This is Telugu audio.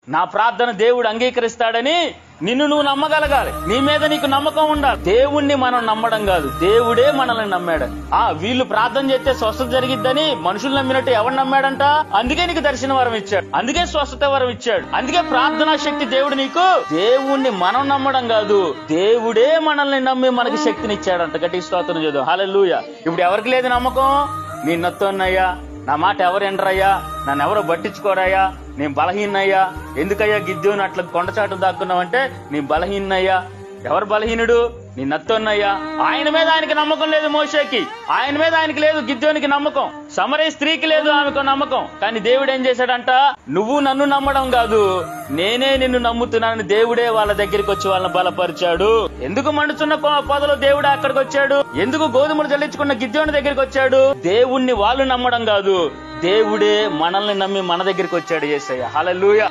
నా ప్రార్థన దేవుడు అంగీకరిస్తాడని నిన్ను నువ్వు నమ్మగలగాలి. నీ మీద నీకు నమ్మకం ఉండాలి. దేవుణ్ణి మనం నమ్మడం కాదు, దేవుడే మనల్ని నమ్మాడు. వీళ్ళు ప్రార్థన చేస్తే స్వస్థత జరిగిద్దని మనుషులు నమ్మినట్టు ఎవరు నమ్మాడంట? అందుకే నీకు దర్శన వరం ఇచ్చాడు, అందుకే స్వస్థత వరం ఇచ్చాడు, అందుకే ప్రార్థనా శక్తి దేవుడు నీకు. దేవుణ్ణి మనం నమ్మడం కాదు, దేవుడే మనల్ని నమ్మి మనకి శక్తిని ఇచ్చాడంట. గట్టి స్తోత్రం చేద్దాం. హల్లెలూయా. ఇప్పుడు ఎవరికి లేదు నమ్మకం? నీ నొత్తోన్నయ్యా, నా మాట ఎవరు ఎండరయ్యా, నన్ను ఎవరో పట్టించుకోరయ్యా, నేను బలహీనయ్యా, ఎందుకయ్యా గిద్యోని అట్లా కొండచాటు దాక్కున్నావంటే నీ బలహీనయ్యా. ఎవరు బలహీనుడు? నీ నత్తోన్నయ్యా. ఆయన మీద ఆయనకి నమ్మకం లేదు మోషేకి, ఆయన మీద ఆయనకి లేదు గిద్యోనికి నమ్మకం, సమరయ స్త్రీకి లేదు ఆమెకు నమ్మకం. కానీ దేవుడు ఏం చేశాడంట? నువ్వు నన్ను నమ్మడం కాదు, నేనే నిన్ను నమ్ముతున్నానని దేవుడే వాళ్ళ దగ్గరికి వచ్చి వాళ్ళని బలపరిచాడు. ఎందుకు మండుతున్న పొదలో దేవుడు అక్కడికి వచ్చాడు? ఎందుకు గోధుమలు జల్లించుకున్న గిద్యోని దగ్గరికి వచ్చాడు? దేవుణ్ణి వాళ్ళు నమ్మడం కాదు, దేవుడే మనల్ని నమ్మి మన దగ్గరికి వచ్చాడు యేసయ్య. హల్లెలూయా.